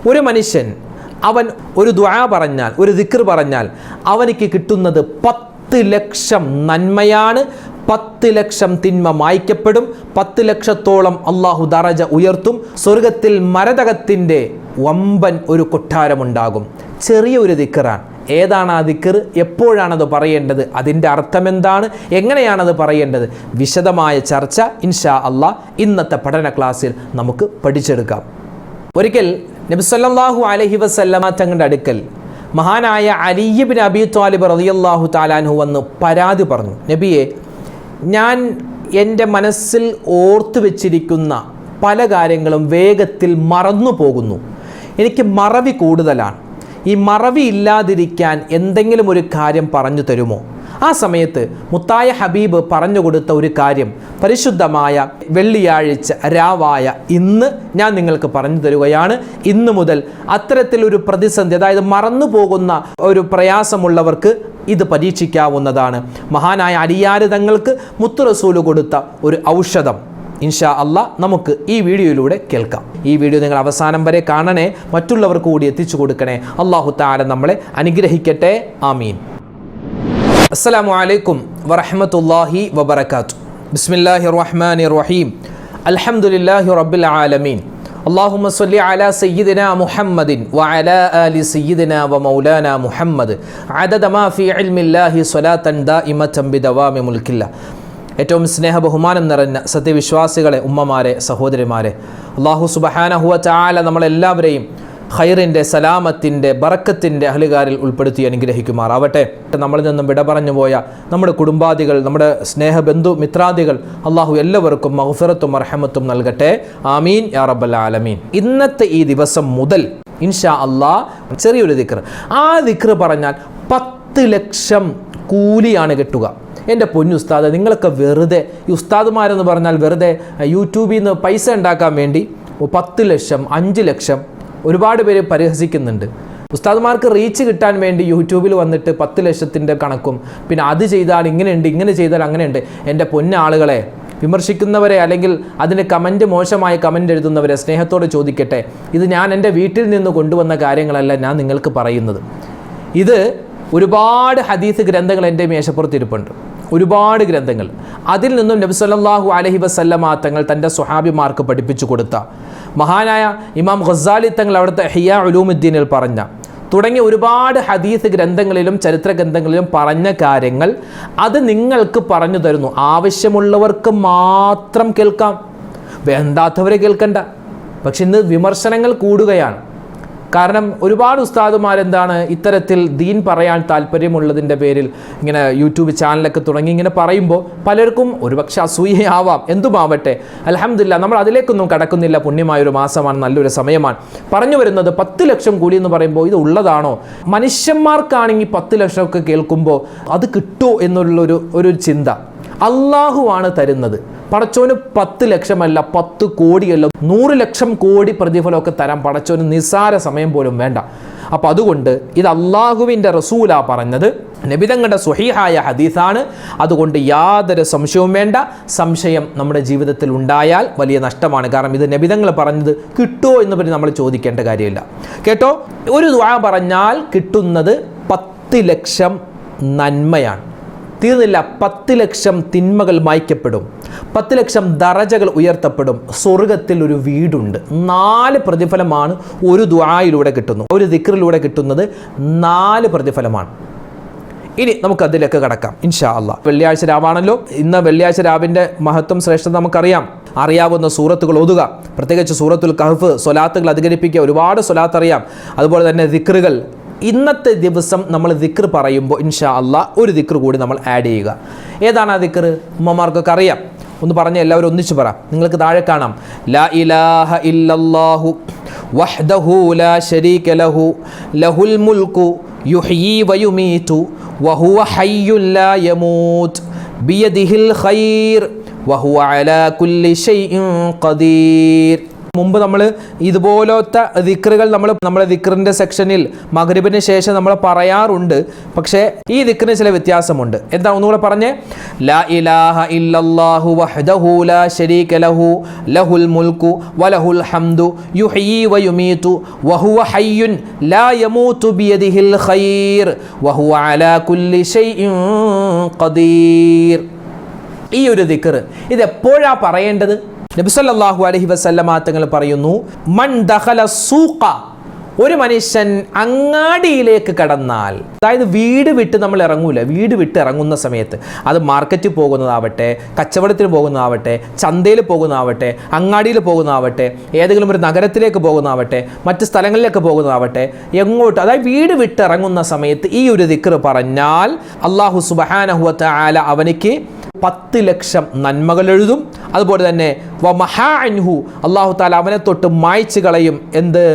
ഒരു മനുഷ്യൻ അവൻ ഒരു ദുആ പറഞ്ഞാൽ, ഒരു ദിക്ർ പറഞ്ഞാൽ അവനിക്ക് കിട്ടുന്നത് 10 ലക്ഷം നന്മയാണ്. 10 ലക്ഷം തിന്മ മായ്ക്കപ്പെടും. 10 ലക്ഷത്തോളം അള്ളാഹു ദറജ ഉയർത്തും. സ്വർഗത്തിൽ മരതകത്തിൻ്റെ വമ്പൻ ഒരു കൊട്ടാരമുണ്ടാകും. ചെറിയ ഒരു ദിക്റാണ്. ഏതാണ് ആ ദിക്ർ? എപ്പോഴാണത് പറയേണ്ടത്? അതിൻ്റെ അർത്ഥം എന്താണ്? എങ്ങനെയാണത് പറയേണ്ടത്? വിശദമായ ചർച്ച ഇൻഷാ അള്ളാഹ് ഇന്നത്തെ പഠന ക്ലാസ്സിൽ നമുക്ക് പഠിച്ചെടുക്കാം. ഒരിക്കൽ നബി സല്ലല്ലാഹു അലൈഹി വസല്ലമ തങ്ങളുടെ അടുക്കൽ മഹാനായ അലി ഇബ്നു അബീ ത്വാലിബ് റളിയല്ലാഹു തആല അൻഹു വന്ന് പരാതി പറഞ്ഞു, നബിയെ, ഞാൻ എൻ്റെ മനസ്സിൽ ഓർത്തു വെച്ചിരിക്കുന്ന പല കാര്യങ്ങളും വേഗത്തിൽ മറന്നു പോകുന്നു. എനിക്ക് മറവി കൂടുതലാണ്. ഈ മറവി ഇല്ലാതിരിക്കാൻ എന്തെങ്കിലും ഒരു കാര്യം പറഞ്ഞു തരുമോ? ആ സമയത്ത് മുത്തായ ഹബീബ് പറഞ്ഞു കൊടുത്ത ഒരു കാര്യം, പരിശുദ്ധമായ വെള്ളിയാഴ്ച രാവായ ഇന്ന് ഞാൻ നിങ്ങൾക്ക് പറഞ്ഞു തരുകയാണ്. ഇന്നു മുതൽ അത്തരത്തിലൊരു പ്രതിസന്ധി, അതായത് മറന്നു പോകുന്ന ഒരു പ്രയാസമുള്ളവർക്ക് ഇത് പരീക്ഷിക്കാവുന്നതാണ്. മഹാനായ അലിയാര് തങ്ങൾക്ക് മുത്തു റസൂല് കൊടുത്ത ഒരു ഔഷധം ഇൻഷാ അള്ളാഹ് നമുക്ക് ഈ വീഡിയോയിലൂടെ കേൾക്കാം. ഈ വീഡിയോ നിങ്ങൾ അവസാനം വരെ കാണണേ, മറ്റുള്ളവർക്ക് കൂടി എത്തിച്ചു കൊടുക്കണേ. അല്ലാഹു തആല നമ്മളെ അനുഗ്രഹിക്കട്ടെ. ആമീൻ. അസ്സലാമു അലൈക്കും വറഹ്മത്തുള്ളാഹി വബറകാതുഹു. ബിസ്മില്ലാഹിർ റഹ്മാനിർ റഹീം. അൽഹംദുലില്ലാഹി റബ്ബിൽ ആലമീൻ. അല്ലാഹുമ്മ സ്വല്ലി അലാ സയ്യിദിനാ മുഹമ്മദിൻ വഅലാ ആലി സയ്യിദിനാ വമൗലാനാ മുഹമ്മദ് അദദ മാ ഫീ ഇൽമില്ലാഹി സ്വലാത്തൻ ദായിമതൻ ബിദവാമി മുൽക്കില്ലാ. ഏറ്റവും സ്നേഹ ബഹുമാനം നിറഞ്ഞ സത്യവിശ്വാസികളെ, ഉമ്മമാരെ, സഹോദരിമാരെ, അല്ലാഹു സുബ്ഹാനഹു വ തആല നമ്മളെല്ലാവരെയും ഖൈറിൻ്റെ, സലാമത്തിൻ്റെ, ബറക്കത്തിൻ്റെ അഹ്ലുകാരിൽ ഉൾപ്പെടുത്തി അനുഗ്രഹിക്കുമാറാവട്ടെ. നമ്മളിൽ നിന്നും വിട പറഞ്ഞു പോയ നമ്മുടെ കുടുംബാദികൾ, നമ്മുടെ സ്നേഹബന്ധു മിത്രാദികൾ, അള്ളാഹു എല്ലാവർക്കും മഗ്ഫിറത്തും മർഹമത്തും നൽകട്ടെ. ആമീൻ യാ റബ്ബൽ ആലമീൻ. ഇന്നത്തെ ഈ ദിവസം മുതൽ ഇൻഷാ അള്ളാഹ് ചെറിയൊരു ദിക്ർ. ആ ദിക്ർ പറഞ്ഞാൽ 10 ലക്ഷം കൂലിയാണ് കിട്ടുക. എൻ്റെ പൊന്നു ഉസ്താദ്, നിങ്ങളൊക്കെ വെറുതെ, ഈ ഉസ്താദുമാരെന്ന് പറഞ്ഞാൽ വെറുതെ യൂട്യൂബിൽ നിന്ന് പൈസ ഉണ്ടാക്കാൻ വേണ്ടി 10 ലക്ഷം 5 ലക്ഷം ഒരുപാട് പേര് പരിഹസിക്കുന്നുണ്ട്. ഉസ്താദുമാർക്ക് റീച്ച് കിട്ടാൻ വേണ്ടി യൂട്യൂബിൽ വന്നിട്ട് 10 ലക്ഷത്തിൻ്റെ കണക്കും, പിന്നെ അത് ചെയ്താൽ ഇങ്ങനെയുണ്ട്, ഇങ്ങനെ ചെയ്താൽ അങ്ങനെയുണ്ട്. എൻ്റെ പൊന്നാളുകളെ, വിമർശിക്കുന്നവരെ അല്ലെങ്കിൽ അതിന് കമൻറ്റ്, മോശമായ കമൻറ്റ് എഴുതുന്നവരെ സ്നേഹത്തോടെ ചോദിക്കട്ടെ, ഇത് ഞാൻ എൻ്റെ വീട്ടിൽ നിന്ന് കൊണ്ടുവന്ന കാര്യങ്ങളല്ല ഞാൻ നിങ്ങൾക്ക് പറയുന്നത്. ഇത് ഒരുപാട് ഹദീസ് ഗ്രന്ഥങ്ങൾ എൻ്റെ മേശപ്പുറത്തിരിപ്പുണ്ട്, ഒരുപാട് ഗ്രന്ഥങ്ങൾ. അതിൽ നിന്നും നബി സല്ലല്ലാഹു അലൈഹി വസല്ലമ തങ്ങൾ തൻ്റെ സ്വഹാബിമാർക്ക് പഠിപ്പിച്ചു കൊടുത്ത, മഹാനായ ഇമാം ഖസാലി തങ്ങൾ അവിടുത്തെ ഇഹ്യാ ഉലൂമുദ്ദീനിൽ പറഞ്ഞ തുടങ്ങിയ ഒരുപാട് ഹദീസ് ഗ്രന്ഥങ്ങളിലും ചരിത്ര ഗ്രന്ഥങ്ങളിലും പറഞ്ഞ കാര്യങ്ങൾ അത് നിങ്ങൾക്ക് പറഞ്ഞു തരുന്നു. ആവശ്യമുള്ളവർക്ക് മാത്രം കേൾക്കാം, വേണ്ടാത്തവരെ കേൾക്കണ്ട. പക്ഷെ ഇന്ന് വിമർശനങ്ങൾ കൂടുകയാണ്. കാരണം ഒരുപാട് ഉസ്താദുമാരെന്താണ് ഇത്തരത്തിൽ ദീൻ പറയാൻ താല്പര്യമുള്ളതിൻ്റെ പേരിൽ ഇങ്ങനെ യൂട്യൂബ് ചാനലൊക്കെ തുടങ്ങി ഇങ്ങനെ പറയുമ്പോൾ പലർക്കും ഒരുപക്ഷെ അസൂയയാവാം, എന്തുമാവട്ടെ. അൽഹംദുലില്ലാ, നമ്മൾ അതിലേക്കൊന്നും കടക്കുന്നില്ല. പുണ്യമായൊരു മാസമാണ്, നല്ലൊരു സമയമാണ്. പറഞ്ഞു വരുന്നത് 10 ലക്ഷം കൂലി എന്ന് പറയുമ്പോൾ ഇത് ഉള്ളതാണോ? മനുഷ്യന്മാർക്കാണെങ്കിൽ 10 ലക്ഷമൊക്കെ കേൾക്കുമ്പോൾ അത് കിട്ടുമോ എന്നുള്ളൊരു ചിന്ത. അള്ളാഹുവാണ് തരുന്നത്. പടച്ചോന് 10 ലക്ഷമല്ല, 10 കോടിയല്ല, 100 ലക്ഷം കോടി പ്രതിഫലമൊക്കെ തരാൻ പടച്ചോന് നിസ്സാര സമയം പോലും വേണ്ട. അപ്പോൾ അതുകൊണ്ട് ഇത് അള്ളാഹുവിൻ്റെ റസൂലാ പറഞ്ഞത്, നബിതങ്ങളുടെ സ്വഹീഹായ ഹദീസാണ്. അതുകൊണ്ട് യാതൊരു സംശയവും വേണ്ട. സംശയം നമ്മുടെ ജീവിതത്തിൽ ഉണ്ടായാൽ വലിയ നഷ്ടമാണ്. കാരണം ഇത് നബിതങ്ങൾ പറഞ്ഞത് കിട്ടുമോ എന്ന് പറഞ്ഞ് നമ്മൾ ചോദിക്കേണ്ട കാര്യമില്ല. കേട്ടോ, ഒരു ദുആ പറഞ്ഞാൽ കിട്ടുന്നത് 10 ലക്ഷം നന്മയാണ്. തീർന്നില്ല, 10 ലക്ഷം തിന്മകൾ മായ്ക്കപ്പെടും, 10 ലക്ഷം ദറജകൾ ഉയർത്തപ്പെടും. സ്വർഗത്തിൽ ഒരു വീടുണ്ട്. 4 പ്രതിഫലമാണ് ഒരു ദുആയിലൂടെ കിട്ടുന്നു, ഒരു ദിക്റിലൂടെ കിട്ടുന്നത് 4 പ്രതിഫലമാണ്. ഇനി നമുക്ക് അതിലേക്ക് കടക്കാം ഇൻഷാ അള്ളാഹ്. വെള്ളിയാഴ്ച രാവാണല്ലോ. ഇന്ന് വെള്ളിയാഴ്ച രാവിൻ്റെ മഹത്വം, ശ്രേഷ്ഠത നമുക്കറിയാം. അറിയാവുന്ന സൂറത്തുകൾ ഓതുക, പ്രത്യേകിച്ച് സൂറത്തുൽ കഹ്ഫ്, സ്വലാത്തുകൾ അധികരിപ്പിക്കുക. ഒരുപാട് സ്വലാത്ത് അറിയാം. അതുപോലെ തന്നെ ദിക്റുകൾ. ഇന്നത്തെ ദിവസം നമ്മൾ ദിക്ർ പറയുമ്പോൾ ഇൻഷാ അള്ളാഹ് ഒരു ദിക്ർ കൂടി നമ്മൾ ആഡ് ചെയ്യുക. ഏതാണ് ആ ദിക്ർ? ഉമ്മമാർക്കൊക്കെ അറിയാം. ഒന്ന് പറഞ്ഞ് എല്ലാവരും ഒന്നിച്ച് പറ. നിങ്ങൾക്ക് താഴെ കാണാം, ലാ ഇലാഹ ഇല്ലല്ലാഹു വഹ്ദഹു ലാ ശരീക ലഹു ലഹുൽ മുൽക്കു യുഹ്യീ വയുമീതു വഹുവ ഹയ്യുൻ ലാ യമൂത് ബിയദിഹിൽ ഖൈർ വഹുവ അലാ കുല്ലി ഷൈഇൻ ഖദീർ. മുമ്പ് നമ്മൾ ഇതുപോലത്തെ ദിക്റുകൾ നമ്മുടെ ദിക്റിൻ്റെ സെക്ഷനിൽ മഗ്രിബിന് ശേഷം നമ്മൾ പറയാറുണ്ട്. പക്ഷേ ഈ ദിക്റിന് ചില വ്യത്യാസമുണ്ട്. എന്താ ഒന്നുകൂടെ പറഞ്ഞേ? ലാ ഇലാഹ ഇല്ലല്ലാഹു വഹ്ദഹു ലാ ശരീക ലഹു ലഹുൽ മുൽക്കു വലഹുൽ ഹംദു യുഹ്യി വയുമീതു വഹുവ ഹയ്യുൻ ലാ യമൂതു ബിയദിഹിൽ ഖൈർ വഹുവ അലാ കുല്ലി ഷൈഇൻ ഖദീർ. ഈ ഒരു ദിക്ർ ഇത് എപ്പോഴാ പറയേണ്ടത്? നബി സല്ലല്ലാഹു അലൈഹി വസല്ലമ തങ്ങൾ പറയുന്നു, മൻ ദഖല സൂഖ, ഒരു മനുഷ്യൻ അങ്ങാടിയിലേക്ക് കടന്നാൽ, അതായത് വീട് വിട്ട് നമ്മൾ ഇറങ്ങൂല, വീട് വിട്ട് ഇറങ്ങുന്ന സമയത്ത് അത് മാർക്കറ്റിൽ പോകുന്നതാവട്ടെ, കച്ചവടത്തിന് പോകുന്നതാവട്ടെ, ചന്തയിൽ പോകുന്നതാവട്ടെ, അങ്ങാടിയിൽ പോകുന്നതാവട്ടെ, ഏതെങ്കിലും ഒരു നഗരത്തിലേക്ക് പോകുന്നതാവട്ടെ, മറ്റ് സ്ഥലങ്ങളിലേക്ക് പോകുന്നതാവട്ടെ, എങ്ങോട്ട്, അതായത് വീട് വിട്ട് ഇറങ്ങുന്ന സമയത്ത് ഈ ഒരു ദിക്ർ പറഞ്ഞാൽ അല്ലാഹു സുബ്ഹാനഹു വ തആല അവനിക്ക് 10 ലക്ഷം നന്മകൾ എഴുതും. അതുപോലെ തന്നെ വമഹാ അൻഹു, അല്ലാഹു തആല അവനെ തൊട്ട് മായ്ച്ചു കളയും എന്ത്?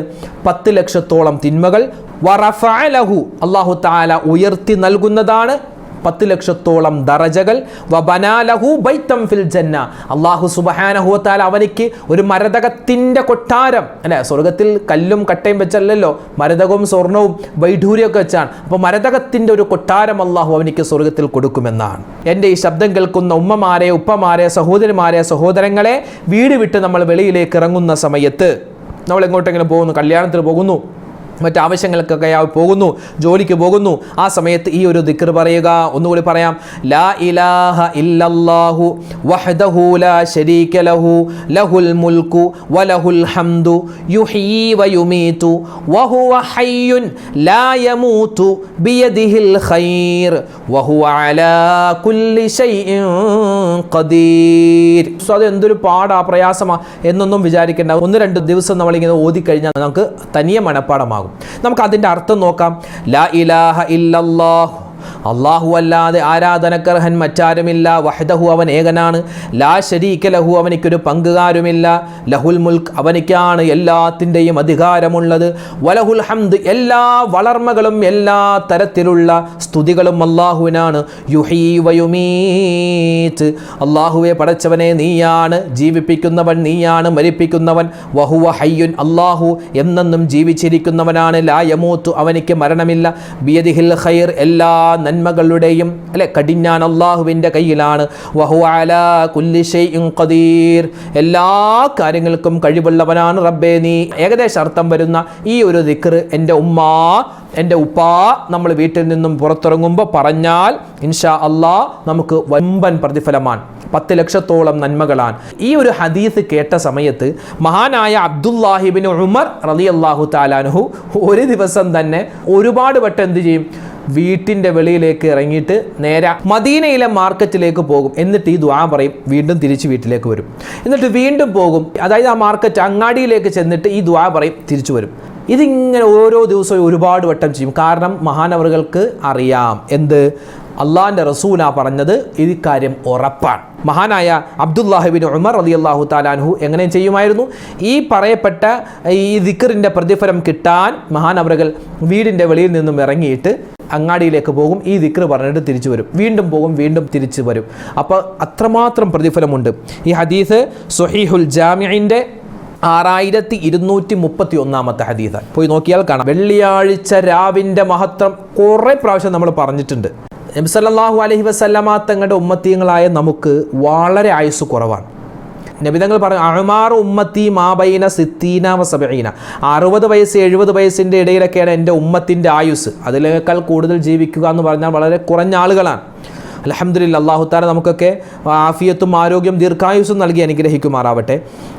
10 ലക്ഷത്തോളം തിന്മകൾ. വറഫഅ ലഹു, അല്ലാഹു തആല ഉയർത്തി നൽകുന്നതാണ് 10 ലക്ഷത്തോളം ദറജകൾ. വബനാ ലഹു ബൈതൻ ഫിൽ ജന്ന, അല്ലാഹു സുബ്ഹാനഹു വ തആല അവനിക്ക് ഒരു മരതകത്തിൻ്റെ കൊട്ടാരം, അല്ലെ, സ്വർഗത്തിൽ കല്ലും കട്ടയും വെച്ചല്ലല്ലോ, മരതകവും സ്വർണവും വൈഢൂര്യമൊക്കെ വെച്ചാണ്. അപ്പോൾ മരതകത്തിൻ്റെ ഒരു കൊട്ടാരം അല്ലാഹു അവനിക്ക് സ്വർഗത്തിൽ കൊടുക്കുമെന്നാണ്. എൻ്റെ ഈ ശബ്ദം കേൾക്കുന്ന ഉമ്മമാരെ, ഉപ്പമാരെ, സഹോദരിമാരെ, സഹോദരങ്ങളെ, വീട് വിട്ട് നമ്മൾ വെളിയിലേക്ക് ഇറങ്ങുന്ന സമയത്ത്, നമ്മൾ എങ്ങോട്ടെങ്കിലും പോകുന്നു, കല്യാണത്തിന് പോകുന്നു, മറ്റാവശ്യങ്ങൾക്കൊക്കെ പോകുന്നു, ജോലിക്ക് പോകുന്നു, ആ സമയത്ത് ഈ ഒരു ദിക്ർ പറയുക. ഒന്നുകൂടി പറയാം. ലാ ഇലാഹ ഇല്ലല്ലാഹു വഹ്ദഹു ലാ ശരീക ലഹു ലഹുൽ മുൽക്കു വലഹുൽ ഹംദു യുഹ്യി വയുമീതു വഹുവ ഹയ്യുൻ ലാ യമൂതു ബിയദിഹിൽ ഖൈർ വഹുവ അലാ കുല്ലി ഷൈഇൻ ഖദീർ. അത് എന്തൊരു പാടാ, പ്രയാസമാ എന്നൊന്നും വിചാരിക്കേണ്ട. 1-2 ദിവസം നമ്മളിങ്ങനെ ഓതിക്കഴിഞ്ഞാൽ നമുക്ക് തനിയെ മനപ്പാടമാകും. നമുക്ക് അതിൻ്റെ അർത്ഥം നോക്കാം. ലാ ഇലാഹ ഇല്ലല്ലാഹു, അല്ലാഹു അല്ലാതെ ആരാധനക്കർഹൻ മറ്റാരുമില്ല, വഹ്ദഹു അവൻ ഏകനാണ്, ലാ ശരീക ലഹു അവനിക്കൊരു പങ്കുകാരുമില്ല, ലഹുൽ മുൽക്ക് അവനിക്കാണ് എല്ലാത്തിൻ്റെയും അധികാരമുള്ളത്, വലഹുൽ ഹംദ് എല്ലാ വളർമകളും എല്ലാ തരത്തിലുള്ള സ്തുതികളും അല്ലാഹുവിനാണ്, യുഹീ വയുമീത് അല്ലാഹുവെ പടച്ചവനെ നീയാണ് ജീവിപ്പിക്കുന്നവൻ, നീയാണ് മരിപ്പിക്കുന്നവൻ, വഹുവ ഹയ്യുൻ അല്ലാഹു എന്നെന്നും ജീവിച്ചിരിക്കുന്നവനാണ്, ലാ യമൂതു അവനിക്ക് മരണമില്ല, ബിയദിഹിൽ ഖൈർ എല്ലാ നന്മകളുടെയും കടിഞ്ഞാൻ അല്ലാഹുവിൻ്റെ കയ്യിലാണ്, വഹുവ അലാ കുല്ലി ഷൈഇൻ ഖദീർ എല്ലാ കാര്യങ്ങൾക്കും കഴിവുള്ളവനാണ് റബ്ബേ നീ. ഏകദേശം അർത്ഥം വരുന്ന ഈ ഒരു ദിക്ർ എൻ്റെ ഉമ്മ, എൻ്റെ ഉപ്പാ നമ്മൾ വീട്ടിൽ നിന്നും പുറത്തിറങ്ങുമ്പോൾ പറഞ്ഞാൽ ഇൻഷാ അല്ലാഹ് നമുക്ക് വമ്പൻ പ്രതിഫലമാണ്, 10 ലക്ഷത്തോളം നന്മകളാണ്. ഈ ഒരു ഹദീസ് കേട്ട സമയത്ത് മഹാനായ അബ്ദുല്ലാഹി ഇബ്നു ഉമർ റളിയല്ലാഹു തആല അൻഹു ഒരു ദിവസം തന്നെ ഒരുപാട് വട്ടം എന്ത് ചെയ്യും? വീട്ടിൻ്റെ വെളിയിലേക്ക് ഇറങ്ങിയിട്ട് നേരെ മദീനയിലെ മാർക്കറ്റിലേക്ക് പോകും. എന്നിട്ട് ഈ ദുആ പറയും, വീണ്ടും തിരിച്ച് വീട്ടിലേക്ക് വരും. എന്നിട്ട് വീണ്ടും പോകും, അതായത് ആ മാർക്കറ്റ് അങ്ങാടിയിലേക്ക് ചെന്നിട്ട് ഈ ദുആ പറയും, തിരിച്ചു വരും. ഇതിങ്ങനെ ഓരോ ദിവസവും ഒരുപാട് വട്ടം ചെയ്യും. കാരണം മഹാനവറുകൾക്ക് അറിയാം എന്ത്? അള്ളാഹിൻ്റെ റസൂലാ പറഞ്ഞത് ഈ കാര്യം ഉറപ്പാണ്. മഹാനായ അബ്ദുല്ലാഹി ഇബ്നു ഉമർ റളിയല്ലാഹു തആല അൻഹു എങ്ങനെ ചെയ്യുമായിരുന്നു? ഈ പറയപ്പെട്ട ഈ ദിക്റിൻ്റെ പ്രതിഫലം കിട്ടാൻ മഹാനവറുകൾ വീടിൻ്റെ വെളിയിൽ നിന്നും ഇറങ്ങിയിട്ട് അങ്ങാടിയിലേക്ക് പോകും, ഈ ദിക്ർ പറഞ്ഞിട്ട് തിരിച്ചു വരും, വീണ്ടും പോകും, വീണ്ടും തിരിച്ചു വരും. അപ്പോൾ അത്രമാത്രം പ്രതിഫലമുണ്ട്. ഈ ഹദീസ് സ്വഹീഹുൽ ജാമിഇൻ്റെ 6231 ഹദീസാണ്. പോയി നോക്കിയാൽ കാണാം. വെള്ളിയാഴ്ച രാവിൻ്റെ മഹത്വം കുറേ പ്രാവശ്യം നമ്മൾ പറഞ്ഞിട്ടുണ്ട്. നബി സല്ലല്ലാഹു അലൈഹി വസല്ലമ തങ്ങളുടെ ഉമ്മത്തീങ്ങളായ നമുക്ക് വളരെ ആയുസ് കുറവാണ്. നബിതങ്ങൾ പറഞ്ഞു, അഅ്മാറു ഉമ്മത്തി മാബൈന സിത്തീന വ സബഈന, 60 വയസ്സ് 70 വയസ്സിൻ്റെ ഇടയിലൊക്കെയാണ് എൻ്റെ ഉമ്മത്തിൻ്റെ ആയുസ്. അതിനേക്കാൾ കൂടുതൽ ജീവിക്കുക എന്ന് പറഞ്ഞാൽ വളരെ കുറഞ്ഞ ആളുകളാണ്. അൽഹംദുലില്ലാഹ്, അല്ലാഹു തആല നമുക്കൊക്കെ ആഫിയത്തും ആരോഗ്യം ദീർഘായുസ്സും നൽകി അനുഗ്രഹിക്കുമാറാവട്ടെ.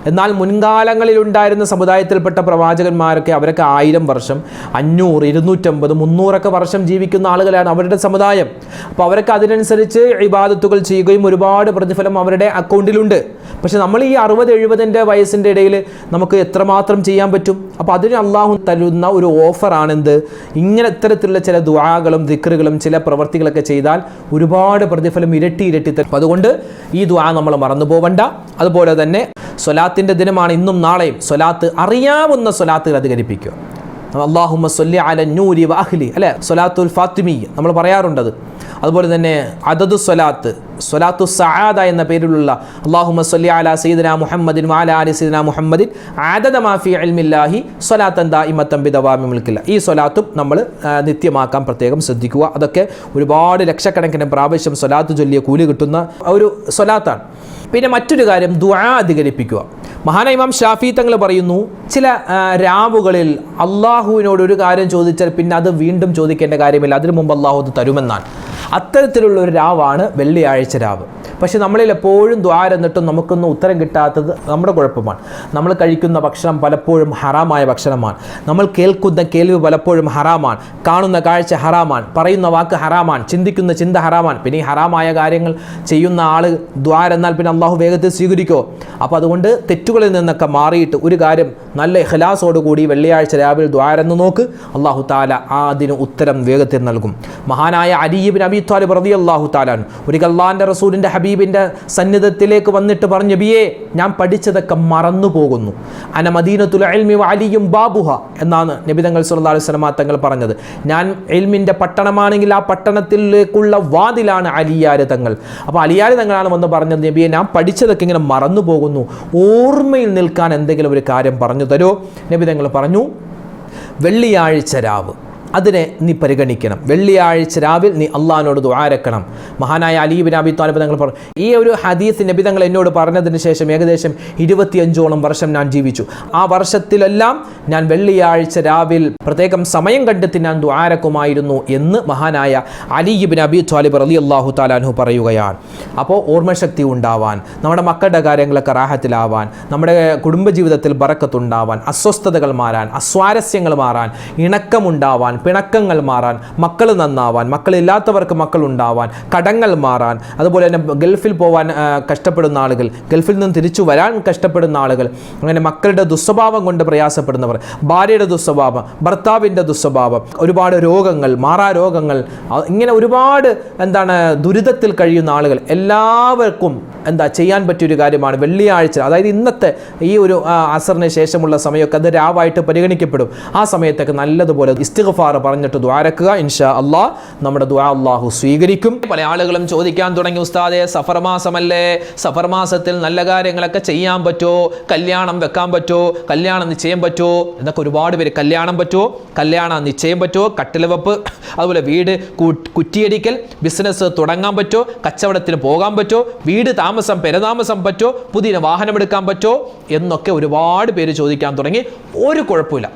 എന്നാൽ മുൻകാലങ്ങളിലുണ്ടായിരുന്ന സമുദായത്തിൽപ്പെട്ട പ്രവാചകന്മാരൊക്കെ അവരൊക്കെ 1000 വർഷം, 500, 250, 300 വർഷം ജീവിക്കുന്ന ആളുകളാണ് അവരുടെ സമുദായം. അപ്പോൾ അവരൊക്കെ അതിനനുസരിച്ച് ഇബാദത്തുകൾ ചെയ്യുകയും ഒരുപാട് പ്രതിഫലം അവരുടെ അക്കൗണ്ടിലുണ്ട്. പക്ഷെ നമ്മൾ ഈ 60-70 വയസ്സിൻ്റെ ഇടയിൽ നമുക്ക് എത്രമാത്രം ചെയ്യാൻ പറ്റും? അപ്പോൾ അതിന് അള്ളാഹു തരുന്ന ഒരു ഓഫറാണെന്ത്? ഇങ്ങനെ ഇത്തരത്തിലുള്ള ചില ദുആകളും ദിക്റുകളും ചില പ്രവർത്തികളൊക്കെ ചെയ്താൽ ഒരുപാട് പ്രതിഫലം ഇരട്ടി തരും. അതുകൊണ്ട് ഈ ദുആ നമ്മൾ മറന്നു പോവണ്ട. അതുപോലെ തന്നെ സ്വലാത്തിൻ്റെ ദിനമാണ് ഇന്നും നാളെയും. സ്വലാത്ത് അറിയാവുന്ന സ്വലാത്തുകൾ അധികരിപ്പിക്കുക. അല്ലാഹുമ്മ സ്വല്ലി അല നൂരി വ അഹ്ലി, അല്ലെ, സ്വലാത്തുൽ ഫാത്തിമി നമ്മൾ പറയാറുണ്ടത്. അതുപോലെ തന്നെ അദദു സ്വലാത്ത്, സ്വലാത്തു സആദ എന്ന പേരിലുള്ള അല്ലാഹുമ്മ സ്വല്ലി അലാ സയ്യിദിനാ മുഹമ്മദിൻ വഅലാ ആലി സയ്യിദിനാ മുഹമ്മദിൻ അദദ മാ ഫീ ഇൽമില്ലാഹി സ്വലാത്തൻ ദായിമത്തൻ ബിദവാമി മുൽക്കില്ല. ഈ സ്വലാത്തും നമ്മൾ നിത്യമാക്കാൻ പ്രത്യേകം ശ്രദ്ധിക്കുക. അതൊക്കെ ഒരുപാട് ലക്ഷക്കണക്കിന് പ്രാവശ്യം സ്വലാത്ത് ചൊല്ലിയ കൂലി കിട്ടുന്ന ഒരു സ്വലാത്താണ്. പിന്നെ മറ്റൊരു കാര്യം, ദുആ അധികരിപ്പിക്കുക. മഹാനായ ഇമാം ഷാഫി തങ്ങൾ പറയുന്നു, ചില രാവുകളിൽ അള്ളാഹുവിനോട് ഒരു കാര്യം ചോദിച്ചാൽ പിന്നെ അത് വീണ്ടും ചോദിക്കേണ്ട കാര്യമില്ല, അതിനു മുമ്പ് അള്ളാഹു അത് തരുമെന്നാണ്. അത്തരത്തിലുള്ള ഒരു രാവാണ് വെള്ളിയാഴ്ച രാവ്. പക്ഷെ നമ്മളിൽ എപ്പോഴും ദ്വാ എന്നിട്ടും നമുക്കൊന്നും ഉത്തരം കിട്ടാത്തത് നമ്മുടെ കുഴപ്പമാണ്. നമ്മൾ കഴിക്കുന്ന ഭക്ഷണം പലപ്പോഴും ഹറാമായ ഭക്ഷണമാണ്, നമ്മൾ കേൾക്കുന്ന കേൾവി പലപ്പോഴും ഹറാമാണ്, കാണുന്ന കാഴ്ച ഹറാമാണ്, പറയുന്ന വാക്ക് ഹറാമാണ്, ചിന്തിക്കുന്ന ചിന്ത ഹറാമാണ്. പിന്നെ ഈ ഹറാമായ കാര്യങ്ങൾ ചെയ്യുന്ന ആൾ ദ്വാ എന്നാൽ പിന്നെ അള്ളാഹു വേഗത്തിൽ സ്വീകരിക്കുമോ? അപ്പോൾ അതുകൊണ്ട് തെറ്റുകളിൽ നിന്നൊക്കെ മാറിയിട്ട് ഒരു കാര്യം നല്ല ഇഖ്ലാസോടുകൂടി വെള്ളിയാഴ്ച രാവിലെ ദ്വാ എന്ന് നോക്ക്, അള്ളാഹു താല അതിന് ഉത്തരം വേഗത്തിൽ നൽകും. മഹാനായ അലി ഇബ്നു അബീ ത്വാലിബ് റളിയല്ലാഹു തആല ഒരിക്കൽ അല്ലാഹുവിൻ്റെ റസൂലിൻ്റെ ഹബീബിൻ്റെ സന്നിധത്തിലേക്ക് വന്നിട്ട് പറഞ്ഞു, നബിയേ, ഞാൻ പഠിച്ചതൊക്കെ മറന്നു പോകുന്നു. അന മദീനത്തുൽ ഇൽമി വ അലിയും ബാബുഹ എന്നാണ് നബി തങ്ങൾ സല്ലല്ലാഹു അലൈഹി വസല്ലം തങ്ങൾ പറഞ്ഞത്. ഞാൻ ഇൽമിൻ്റെ പട്ടണമാണെങ്കിൽ ആ പട്ടണത്തിലേക്കുള്ള വാതിലാണ് അലിയാർ തങ്ങൾ. അപ്പോൾ അലിയാർ തങ്ങളാണ് വന്ന് പറഞ്ഞത്, നബിയെ, ഞാൻ പഠിച്ചതൊക്കെ ഇങ്ങനെ മറന്നു പോകുന്നു, ഓർമ്മയിൽ നിൽക്കാൻ എന്തെങ്കിലും ഒരു കാര്യം പറഞ്ഞു തരോ? നബി തങ്ങൾ പറഞ്ഞു, വെള്ളിയാഴ്ച രാവ് അതിനെ നീ പരിഗണിക്കണം. വെള്ളിയാഴ്ച രാവിൽ നീ അള്ളാഹിനോട് ദുആ രക്കണം. മഹാനായ അലി ഇബ്നു അബീ ത്വാലിബ് തങ്ങൾ പറഞ്ഞു, ഈ ഒരു ഹദീസ് നബി തങ്ങൾ എന്നോട് പറഞ്ഞതിന് ശേഷം ഏകദേശം 25ഓളം വർഷം ഞാൻ ജീവിച്ചു. ആ വർഷത്തിലെല്ലാം ഞാൻ വെള്ളിയാഴ്ച രാവിൽ പ്രത്യേകം സമയം കണ്ടെത്തി ഞാൻ ദുആ രക്കുമായിരുന്നു എന്ന് മഹാനായ അലി ഇബ്നു അബീ ത്വാലിബ് റളിയല്ലാഹു തആല അൻഹു പറയുകയാണ്. അപ്പോൾ ഓർമ്മശക്തി ഉണ്ടാവാൻ, നമ്മുടെ മക്കളുടെ കാര്യങ്ങളൊക്കെ റാഹത്തിലാവാൻ, നമ്മുടെ കുടുംബജീവിതത്തിൽ ബറക്കത്തുണ്ടാവാൻ, അസ്വസ്ഥതകൾ മാറാൻ, അസ്വാരസ്യങ്ങൾ മാറാൻ, ഇണക്കമുണ്ടാവാൻ, പിണക്കങ്ങൾ മാറാൻ, മക്കൾ നന്നാവാൻ, മക്കളില്ലാത്തവർക്ക് മക്കളുണ്ടാവാൻ, കടങ്ങൾ മാറാൻ, അതുപോലെ തന്നെ ഗൾഫിൽ പോകാൻ കഷ്ടപ്പെടുന്ന ആളുകൾ, ഗൾഫിൽ നിന്ന് തിരിച്ചു വരാൻ കഷ്ടപ്പെടുന്ന ആളുകൾ, അങ്ങനെ മക്കളുടെ ദുസ്വഭാവം കൊണ്ട് പ്രയാസപ്പെടുന്നവർ, ഭാര്യയുടെ ദുസ്വഭാവം, ഭർത്താവിൻ്റെ ദുസ്വഭാവം, ഒരുപാട് രോഗങ്ങൾ, മാറാ രോഗങ്ങൾ, ഇങ്ങനെ ഒരുപാട് ദുരിതത്തിൽ കഴിയുന്ന ആളുകൾ എല്ലാവർക്കും ചെയ്യാൻ പറ്റിയൊരു കാര്യമാണ് വെള്ളിയാഴ്ച. അതായത് ഇന്നത്തെ ഈ ഒരു അസറിന് ശേഷമുള്ള സമയമൊക്കെ അത് രാവായിട്ട് പരിഗണിക്കപ്പെടും. ആ സമയത്തൊക്കെ നല്ലതുപോലെ ഇസ്തിഗ്ഫാർ പറഞ്ഞിട്ട് ദുആ രക്കുക. ഇൻഷാ അല്ലാഹ് നമ്മുടെ ദുആ അല്ലാഹു സ്വീകരിക്കും. പല ആളുകളും ചോദിക്കാൻ തുടങ്ങി, ഉസ്താദേ, സഫർ മാസമല്ലേ, സഫർ മാസത്തിൽ നല്ല കാര്യങ്ങളൊക്കെ ചെയ്യാൻ പറ്റുമോ? കല്യാണം വെക്കാൻ പറ്റുമോ? കല്യാണം നിശ്ചയം പറ്റുമോ? എന്നൊക്കെ ഒരുപാട് പേര്, കല്യാണം പറ്റുമോ, കല്യാണം നിശ്ചയം പറ്റുമോ, കട്ടിൽ വെപ്പ്, അതുപോലെ വീട് കുറ്റിയടിക്കൽ, ബിസിനസ് തുടങ്ങാൻ പറ്റുമോ, കച്ചവടത്തിന് പോകാൻ പറ്റുമോ, വീട് താമസം പെരതാമസം പറ്റുമോ, പുതിയ വാഹനം എടുക്കാൻ പറ്റുമോ എന്നൊക്കെ ഒരുപാട് പേര് ചോദിക്കാൻ തുടങ്ങി. ഒരു കുഴപ്പമില്ല,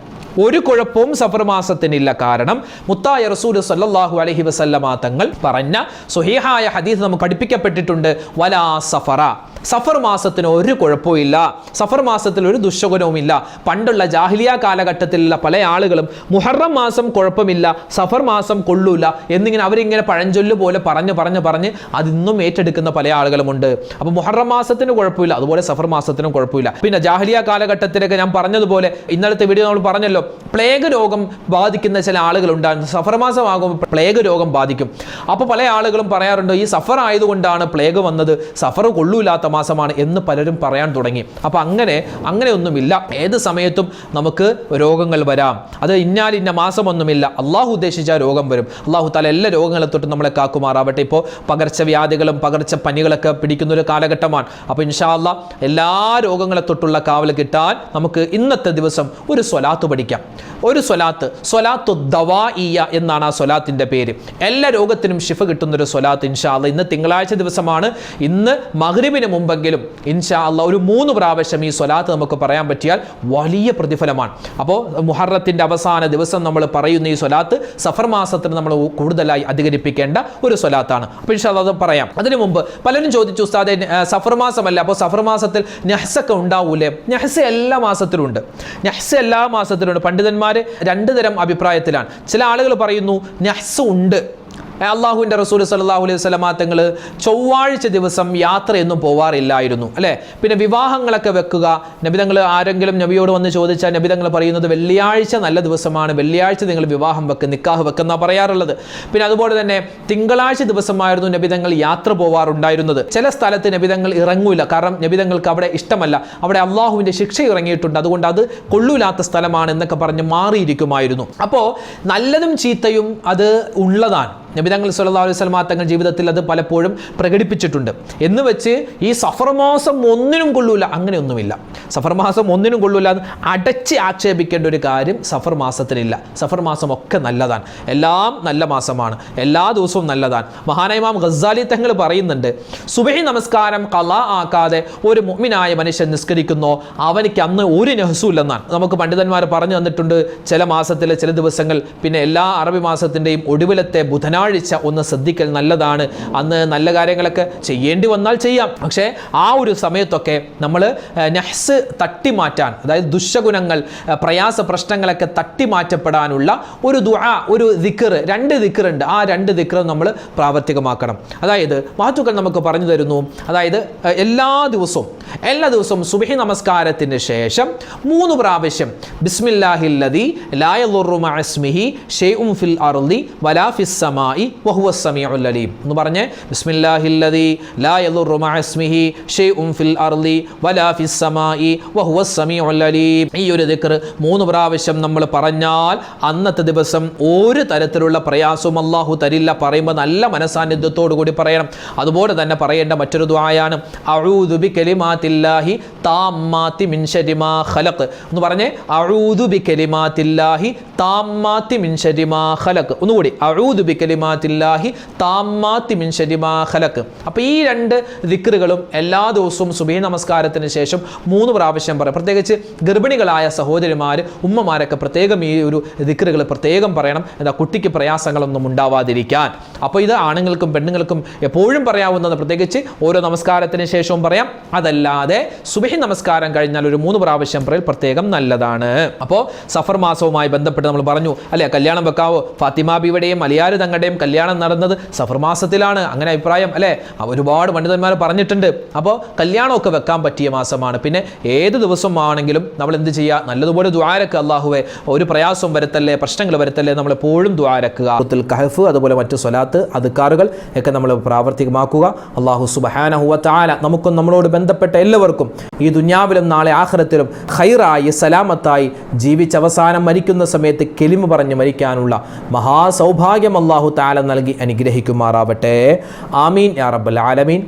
ഒരു കുഴപ്പവും സഫർ മാസത്തിനില്ല. കാരണം മുത്തായ റസൂൽ സല്ലല്ലാഹു അലൈഹി വസല്ലമ തങ്ങൾ പറഞ്ഞ സ്വഹീഹായ ഹദീസ് നമുക്ക് പഠിപ്പിക്കപ്പെട്ടിട്ടുണ്ട്, വലാ സഫറ, സഫർ മാസത്തിന് ഒരു കുഴപ്പമില്ല, സഫർ മാസത്തിൽ ഒരു ദുശ്ശകുനവുമില്ല. പണ്ടുള്ള ജാഹിലിയ കാലഘട്ടത്തിലുള്ള പല ആളുകളും മുഹറം മാസം കുഴപ്പമില്ല, സഫർ മാസം കൊള്ളൂല എന്നിങ്ങനെ അവരിങ്ങനെ പഴഞ്ചൊല്ല് പോലെ പറഞ്ഞ് അതിന്നും ഏറ്റെടുക്കുന്ന പല ആളുകളുമുണ്ട്. അപ്പോൾ മുഹറം മാസത്തിന് കുഴപ്പമില്ല, അതുപോലെ സഫർ മാസത്തിനും കുഴപ്പമില്ല. പിന്നെ ജാഹിലിയ കാലഘട്ടത്തിലൊക്കെ ഞാൻ പറഞ്ഞതുപോലെ ഇന്നലത്തെ വീഡിയോ നമ്മൾ പറഞ്ഞല്ലോ, പ്ലേഗ് രോഗം ബാധിക്കുന്ന ചില ആളുകളുണ്ടായിരുന്നു. സഫർ മാസമാകുമ്പോൾ പ്ലേഗ് രോഗം ബാധിക്കും. അപ്പോൾ പല ആളുകളും പറയാറുണ്ട്, ഈ സഫർ ആയതുകൊണ്ടാണ് പ്ലേഗ് വന്നത്, സഫർ കൊള്ളൂലാത്ത മാസമാണ് എന്ന് പലരും പറയാൻ തുടങ്ങി. അപ്പോൾ അങ്ങനെയൊന്നുമില്ല. ഏത് സമയത്തും നമുക്ക് രോഗങ്ങൾ വരാം. അത് ഇന്ന മാസമൊന്നുമില്ല, അള്ളാഹു ഉദ്ദേശിച്ച രോഗം വരും. അള്ളാഹു താല എല്ലാ രോഗങ്ങളെ തൊട്ട് നമ്മളെ കാക്കുമാറാവട്ടെ. ഇപ്പോൾ പകർച്ചവ്യാധികളും പകർച്ചപ്പനികളൊക്കെ പിടിക്കുന്ന ഒരു കാലഘട്ടമാണ്. അപ്പോൾ ഇൻഷാ അല്ലാഹ് എല്ലാ രോഗങ്ങളെ തൊട്ടുള്ള കാവൽ കിട്ടാൻ നമുക്ക് ഇന്നത്തെ ദിവസം ഒരു സ്വലാത്ത് പഠിക്കാം. ഒരു സ്വലാത്തു ദവാഇയ എന്നാണ് ആ സ്വലാത്തിന്റെ പേര്. എല്ലാ രോഗത്തിനും ശിഫ കിട്ടുന്നൊരു സ്വലാത്ത് ഇൻഷാ അല്ലാഹ്. ഇന്ന് തിങ്കളാഴ്ച ദിവസമാണ്. ഇന്ന് മഗ്രിബിന് മുമ്പെങ്കിലും ഇൻഷാ അല്ലാഹ് ഒരു 3 പ്രാവശ്യം ഈ സ്വലാത്ത് നമുക്ക് പറയാൻ പറ്റിയാൽ വലിയ പ്രതിഫലമാണ്. അപ്പോൾ മുഹറത്തിന്റെ അവസാന ദിവസം നമ്മൾ പറയുന്ന ഈ സ്വലാത്ത് സഫർ മാസത്തിന് നമ്മൾ കൂടുതലായി അധികരിപ്പിക്കേണ്ട ഒരു സ്വലാത്താണ്. അപ്പോൾ ഇൻഷാ അല്ലാഹ് അത് പറയാം. അതിനു മുമ്പ് പലരും ചോദിച്ചു, ഉസ്താദേ, സഫർ മാസമല്ല, അപ്പോൾ സഫർ മാസത്തിൽ നഹ്സൊക്കെ ഉണ്ടാവൂലേ? നഹ്സ് എല്ലാ മാസത്തിലുണ്ട്, നഹ്സ് എല്ലാ മാസത്തിലുണ്ട്. പണ്ഡിതന്മാർ 2 തരം അഭിപ്രായത്തിലാണ്. ചില ആളുകൾ പറയുന്നു നഹ്സ് ഉണ്ട്, അള്ളാഹുവിൻ്റെ റസൂൽ സല്ലല്ലാഹു അലൈഹി വസല്ലമ തങ്ങൾ ചൊവ്വാഴ്ച ദിവസം യാത്രയൊന്നും പോവാറില്ലായിരുന്നു, അല്ലേ? പിന്നെ വിവാഹങ്ങളൊക്കെ വെക്കുക, നബി തങ്ങൾ ആരെങ്കിലും നബിയോട് വന്ന് ചോദിച്ചാൽ നബി തങ്ങൾ പറയുന്നത് വെള്ളിയാഴ്ച നല്ല ദിവസമാണ്, വെള്ളിയാഴ്ച നിങ്ങൾ വിവാഹം വെക്ക്, നിക്കാഹ് വെക്കുന്ന പറയാറുള്ളത്. പിന്നെ അതുപോലെ തന്നെ തിങ്കളാഴ്ച ദിവസമായിരുന്നു നബി തങ്ങൾ യാത്ര പോവാറുണ്ടായിരുന്നത്. ചില സ്ഥലത്ത് നബി തങ്ങൾ ഇറങ്ങൂല, കാരണം നബി തങ്ങൾക്ക് അവിടെ ഇഷ്ടമല്ല, അവിടെ അള്ളാഹുവിൻ്റെ ശിക്ഷ ഇറങ്ങിയിട്ടുണ്ട്, അതുകൊണ്ട് അത് കൊള്ളൂലാത്ത സ്ഥലമാണ് എന്നൊക്കെ പറഞ്ഞ് മാറിയിരിക്കുമായിരുന്നു. അപ്പോൾ നല്ലതും ചീത്തയും അത് ഉള്ളതാണ്. നബി തങ്ങൾ സല്ലല്ലാഹു അലൈഹി വസല്ലം തങ്ങൾ ജീവിതത്തിൽ അത് പലപ്പോഴും പ്രകടിപ്പിച്ചിട്ടുണ്ട്. എന്ന് വെച്ച് ഈ സഫർ മാസം ഒന്നിനും കൊള്ളൂല, അങ്ങനെയൊന്നുമില്ല. സഫർ മാസം ഒന്നിനും കൊള്ളൂല എന്ന് അടച്ച് ആക്ഷേപിക്കേണ്ട ഒരു കാര്യം സഫർ മാസത്തിനില്ല. സഫർ മാസം ഒക്കെ നല്ലതാണ്, എല്ലാം നല്ല മാസമാണ്, എല്ലാ ദിവസവും നല്ലതാണ്. മഹാനായ ഇമാം ഗസ്സാലി തങ്ങൾ പറയുന്നുണ്ട്, സുബഹി നമസ്കാരം ഖളാ ആക്കാതെ ഒരു മുഅ്മിനായ മനുഷ്യൻ നിസ്കരിക്കുന്നോ അവനിക്ക് അന്ന് ഒരു നഹ്സുല്ലെന്നാണ്. നമുക്ക് പണ്ഡിതന്മാർ പറഞ്ഞു തന്നിട്ടുണ്ട്, ചില മാസത്തിലെ ചില ദിവസങ്ങൾ, പിന്നെ എല്ലാ അറബി മാസത്തിൻ്റെയും ഒടുവിലത്തെ ബുധനാഴ്ച ഒന്ന് ശ്രദ്ധിക്കൽ നല്ലതാണ്. അന്ന് നല്ല കാര്യങ്ങളൊക്കെ ചെയ്യേണ്ടി വന്നാൽ ചെയ്യാം, പക്ഷേ ആ ഒരു സമയത്തൊക്കെ നമ്മൾ നഹ്സ് തട്ടിമാറ്റാൻ, അതായത് ദുശ്ശഗുണങ്ങൾ, പ്രയാസ പ്രശ്നങ്ങളൊക്കെ തട്ടിമാറ്റപ്പെടാനുള്ള ഒരു ദുആ, ഒരു ദിക്ർ, 2 ദിക്റുണ്ട്. ആ 2 ദിക്റും നമ്മൾ പ്രാവർത്തികമാക്കണം. അതായത് മഹത്തുക്കൾ നമുക്ക് പറഞ്ഞു തരുന്നു, അതായത് എല്ലാ ദിവസവും സുബ്ഹി നമസ്കാരത്തിന് ശേഷം 3 പ്രാവശ്യം ബിസ്മില്ലാഹില്ലദി ലാ യദുറു മഅ ഇസ്മിഹി ഷൈഉൻ ഫിൽ അർളി വലാ ഫിസ് സമാഇ വഹുവസ് സമീഉൽ അലീം എന്ന് പറഞ്ഞ്, ബിസ്മില്ലാഹില്ലദി ലാ യദുറു മഅ ഇസ്മിഹി ഷൈഉൻ ഫിൽ അർളി വലാ ഫിസ് സമാഇ വഹുവസ് സമീഉൽ അലീം. ഈ ഒരു ദിക്ർ 3 പ്രാവശ്യം നമ്മൾ പറഞ്ഞാൽ അന്നത്തെ ദിവസം ഒരു തരത്തിലുള്ള പ്രയാസവും അല്ലാഹു തരില്ല. പറയുമ്പോൾ നല്ല മനസാന്നിധ്യത്തോടു കൂടി പറയണം. അതുപോലെ തന്നെ പറയേണ്ട മറ്റൊരു ദുആയാണ് അഊദു ബികലിമാത്തില്ലാഹി താമ്മാത്തി മിൻ ശർരി മാ ഖലഖ് എന്ന് പറഞ്ഞേ, അഊദു ബികലിമാത്തില്ലാഹി താമ്മാത്തി മിൻ ശർരി മാ ഖലഖ്. ഒന്നുകൂടി, അഊദു ബികലിമാത്തില്ലാഹി താമ്മാത്തി മിൻ ശർരി മാ ഖലഖ്. അപ്പോൾ ഈ 2 ദിക്റുകളും എല്ലാ ദിവസവും സുബ്ഹി നമസ്കാരത്തിന് ശേഷം 3 പ്രാവശ്യം പറയും. പ്രത്യേകിച്ച് ഗർഭിണികളായ സഹോദരിമാർ, ഉമ്മമാരൊക്കെ പ്രത്യേകം ഈ ഒരു ദിക്റുകൾ പ്രത്യേകം പറയണം, എന്താ കുട്ടിക്ക് പ്രയാസങ്ങളൊന്നും ഉണ്ടാവാതിരിക്കാൻ. അപ്പോൾ ഇത് ആണുങ്ങൾക്കും പെണ്ണുങ്ങൾക്കും എപ്പോഴും പറയാവുന്നത്, പ്രത്യേകിച്ച് ഓരോ നമസ്കാരത്തിന് ശേഷവും പറയാം. അതല്ലാതെ സുബ്ഹി നമസ്കാരം കഴിഞ്ഞാൽ ഒരു 3 പ്രാവശ്യം പറയൽ പ്രത്യേകം നല്ലതാണ്. അപ്പോൾ സഫർ മാസവുമായി ബന്ധപ്പെട്ട് നമ്മൾ പറഞ്ഞു അല്ലെ, കല്യാണം വെക്കാവോ? ഫാത്തിമ ബീവിയുടെയും അലിയാർ തങ്ങളുടെയും കല്യാണം നടന്നത് സഫർ മാസത്തിലാണ്, അങ്ങനെ അഭിപ്രായം അല്ലെ ഒരുപാട് പണ്ഡിതന്മാർ പറഞ്ഞിട്ടുണ്ട്. അപ്പോൾ കല്യാണമൊക്കെ വെക്കാൻ പറ്റിയ മാസമാണ്. പിന്നെ ഏത് ദിവസമാണെങ്കിലും നമ്മൾ എന്ത് ചെയ്യുക, നല്ലതുപോലെ ദുആരക്കുക. അല്ലാഹുവേ ഒരു പ്രയാസവും വരുത്തല്ലേ, പ്രശ്നങ്ങൾ വരുത്തല്ലേ, നമ്മൾ എപ്പോഴും ദുആരക്കുക. കഹഫ്, അതുപോലെ മറ്റു സ്വലാത്ത്, അദ്കാറുകൾ ഒക്കെ നമ്മൾ പ്രാവർത്തികമാക്കുക. അല്ലാഹു സുബ്ഹാനഹു വ തആല നമുക്കും നമ്മളോട് ബന്ധപ്പെട്ട എല്ലാവർക്കും ഈ ദുനിയാവിലും നാളെ ആഖിറത്തിലും ഖൈറായി സലാമത്തായി ജീവിച്ചവസാനം മരിക്കുന്ന സമയത്ത് കെലിമ പറഞ്ഞ് മരിക്കാനുള്ള മഹാസൗഭാഗ്യം അല്ലാഹു തആല നൽകി അനുഗ്രഹിക്കുമാറാവട്ടെ. ആമീൻ യാ റബ്ബൽ ആലമീൻ.